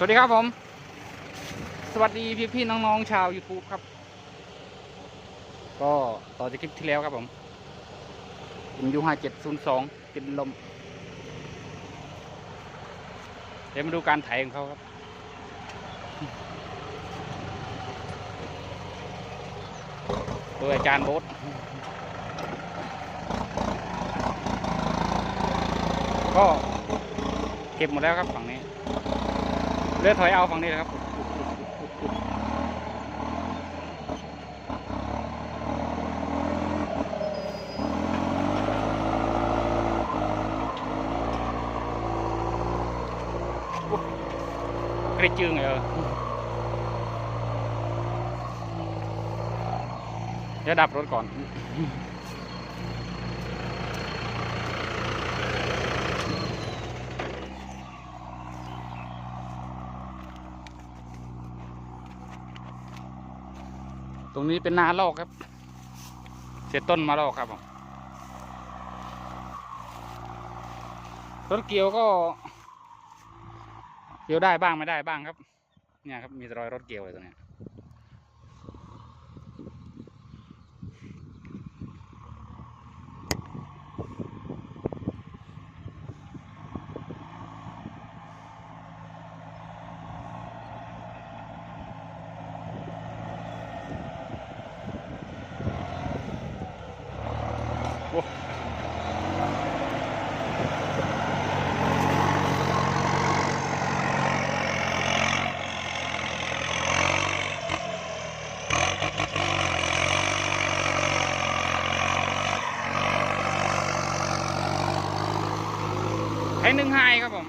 วัสดีครับผมสวัสดีพี่น้องๆชาว YouTube ครับก็ต่อจากคลิปที่แล้วครับผมMU5702ติดลมเดี๋ยวมาดูการไถของเขาครับโดยอาจารย์โบ๊ทก็เก็บหมดแล้วครับฝั่งนี้เลือดถอยเอาฝั่งนี้นะครับกระจึงเดี๋ยวดับรถก่อนตรงนี้เป็นนาลอกครับเสียต้นมาลอกครับผมรถเกี่ยวก็เกี่ยวได้บ้างไม่ได้บ้างครับเนี่ยครับมีรอยรถเกี่ยวเลยตรงนี้โอ้ให้1 ไฮครับผม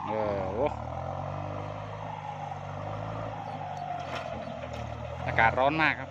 โอ้อากาศร้อนมากครับ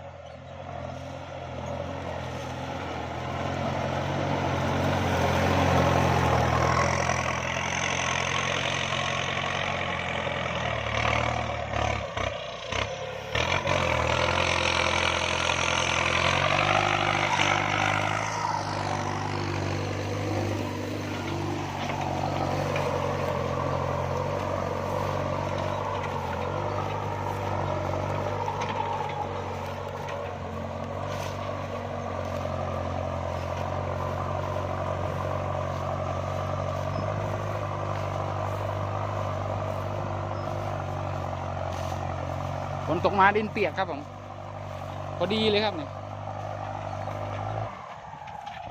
ฝนตกมาดินเปียกครับผมพอดีเลยครับเนี่ย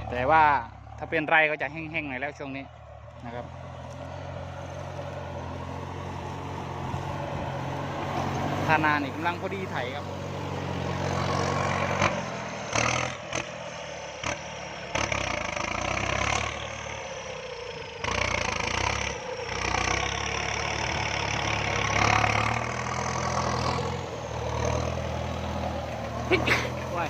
แต่ว่าถ้าเป็นไรก็จะแห้งๆหน่อยแล้วช่วงนี้นะครับทานานี่กำลังพอดีไถครับว้าย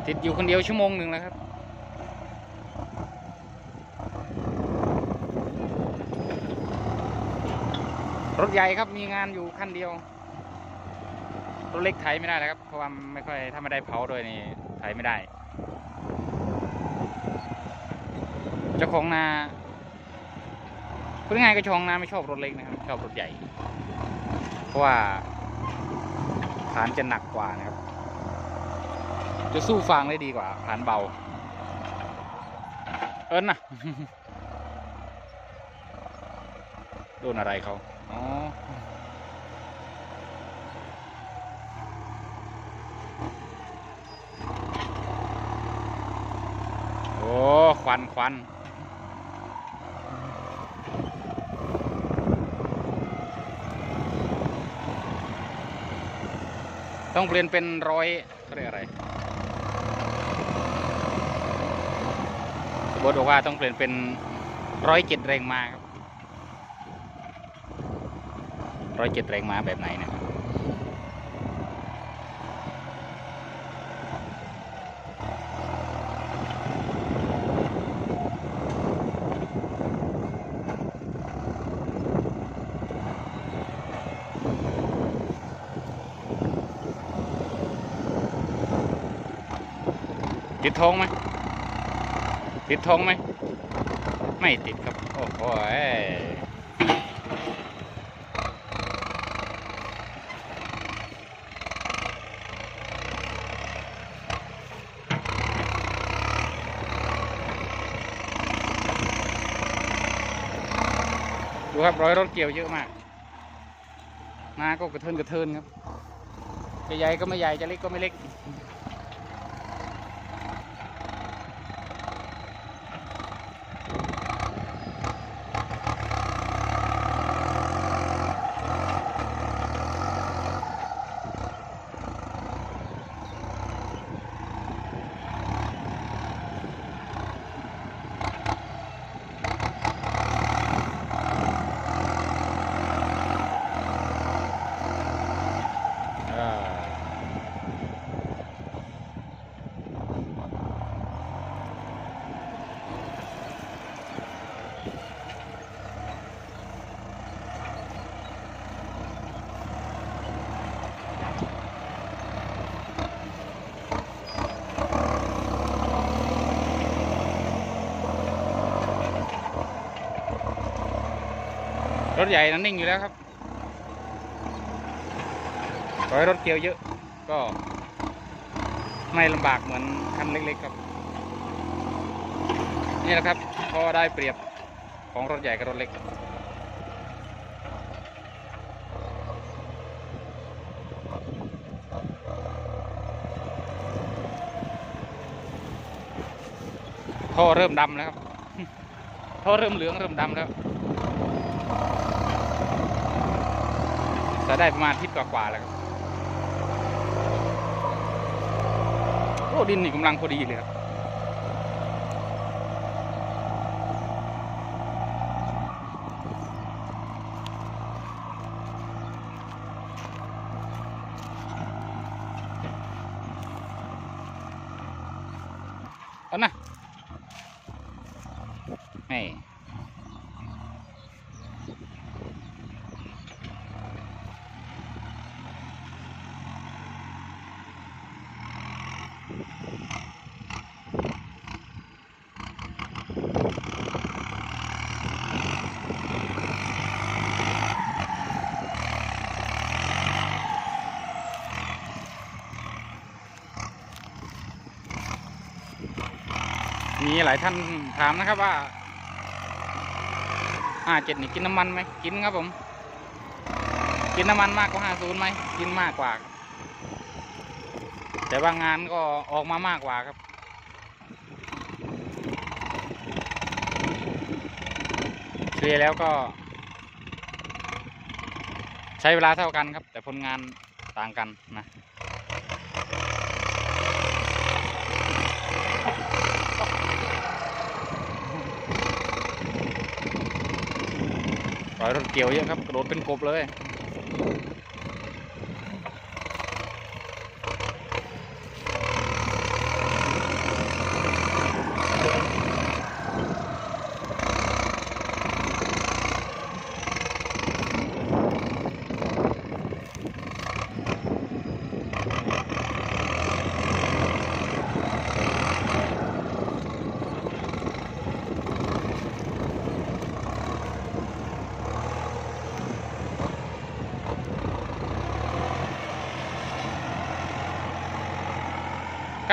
ติดอยู่คนเดียว1 ชั่วโมงแล้วครับรถใหญ่ครับมีงานอยู่คันเดียวรถเล็กไถไม่ได้แล้วครับเพราะว่าไม่ค่อยถ้าไม่ได้เผาโดยนี่ไถไม่ได้เจ้าของนาพูดง่ายๆก็เจ้าของนาไม่ชอบรถเล็กนะครับชอบรถใหญ่เพราะว่าฐานจะหนักกว่านะครับจะสู้ฟางได้ดีกว่าฐานเบานะโดนอะไรเขาอ๋อโอ้ควันต้องเปลี่ยนเป็น100เขาเรียกอะไร บทบอกว่าต้องเปลี่ยนเป็น107 แรงม้าครับ107 แรงม้าแบบไหนเนี่ยติดธงไหมติดธงไหมไม่ติดครับโอ้โหดูครับรอยรถเกี่ยวเยอะมากนาก็กระเทินครับจะใหญ่ก็ไม่ใหญ่จะเล็กก็ไม่เล็กรถใหญ่นั้นนิ่งอยู่แล้วครับรอยรถเกี่ยวเยอะก็ไม่ลำบากเหมือนคันเล็กๆครับนี่แหละครับก็ได้เปรียบของรถใหญ่กับรถเล็กท่อเริ่มดำแล้วครับท่อเริ่มเหลืองเริ่มดำแล้วจะได้ประมาณอาทิตย์กว่าแล้วครับโอ้ดินนี่กำลังพอดีเลยครับเอานะนี่มีหลายท่านถามนะครับว่า57นี่กินน้ำมันไหมกินครับผมกินน้ำมันมากกว่า50ไหมกินมากกว่าแต่ว่างานก็ออกมามากกว่าครับเฉลี่ยแล้วก็ใช้เวลาเท่ากันครับแต่ผลงานต่างกันนะรอยรถเกี่ยวเยอะครับกระโดดเป็นกบเลย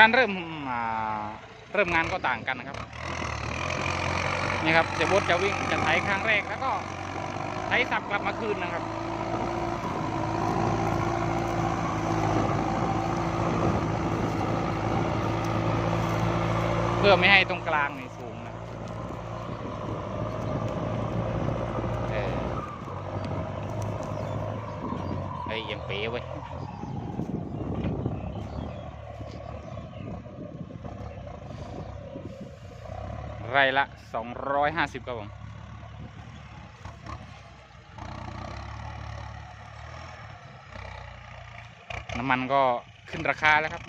การเริ่มงานก็ต่างกันนะครับนี่ครับจะบดจะวิ่งจะไถครั้งแรกแล้วก็ไถสับกลับมาคืนนะครับเพื่อไม่ให้ตรงกลางนี่สูงนะไอ้ยังเป๋ไว้ ไร่ละ250ครับผมน้ำมันก็ขึ้นราคาแล้วครับ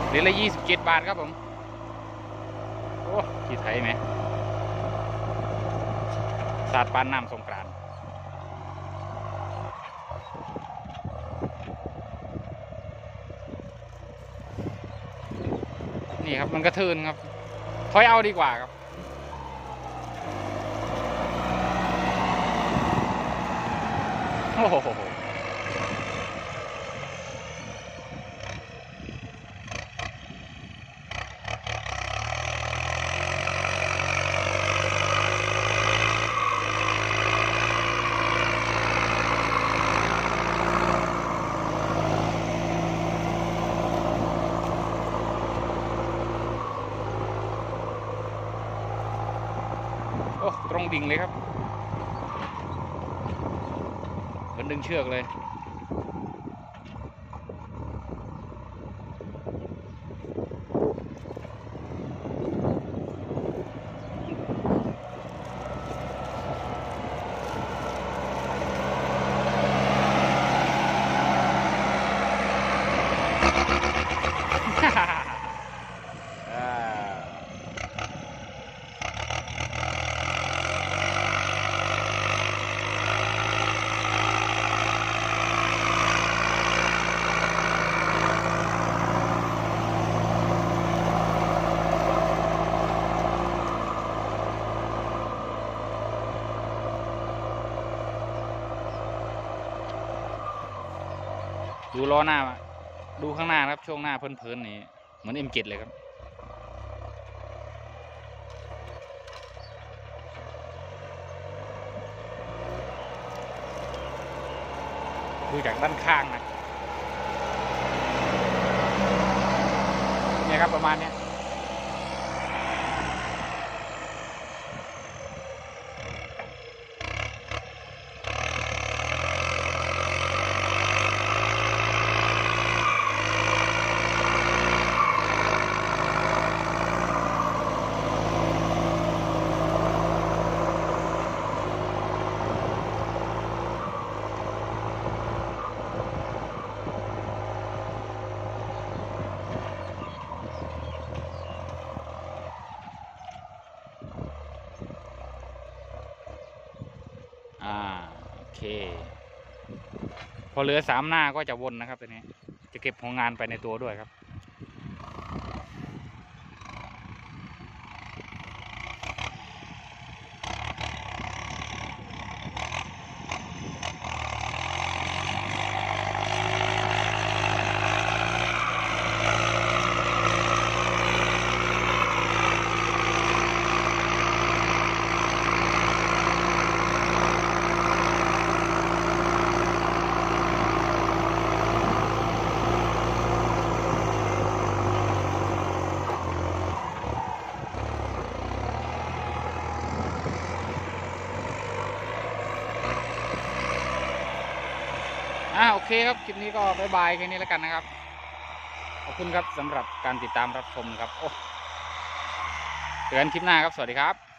เหรียญละ27 บาทครับผมโอ้ที่ไทยไหมศาสตร์ปานน้ำสงกรานต์นี่ครับมันกระเทินครับถอยเอาดีกว่าครับโอ้โหโอ้ตรงดิ่งเลยครับเหมือนดึงเชือกเลยดูล้อหน้าดูข้างหน้าครับช่วงหน้าเพลินๆนี่เหมือน M7 เลยครับดูจากด้านข้างนะเนี่ยครับประมาณนี้โอเคพอเหลือ3 หน้าก็จะวนนะครับตัวนี้จะเก็บของงานไปในตัวด้วยครับโอเคครับคลิปนี้ก็บ๊ายบายแค่นี้แล้วกันนะครับขอบคุณครับสำหรับการติดตามรับชมครับโอ้เจอกันคลิปหน้าครับสวัสดีครับ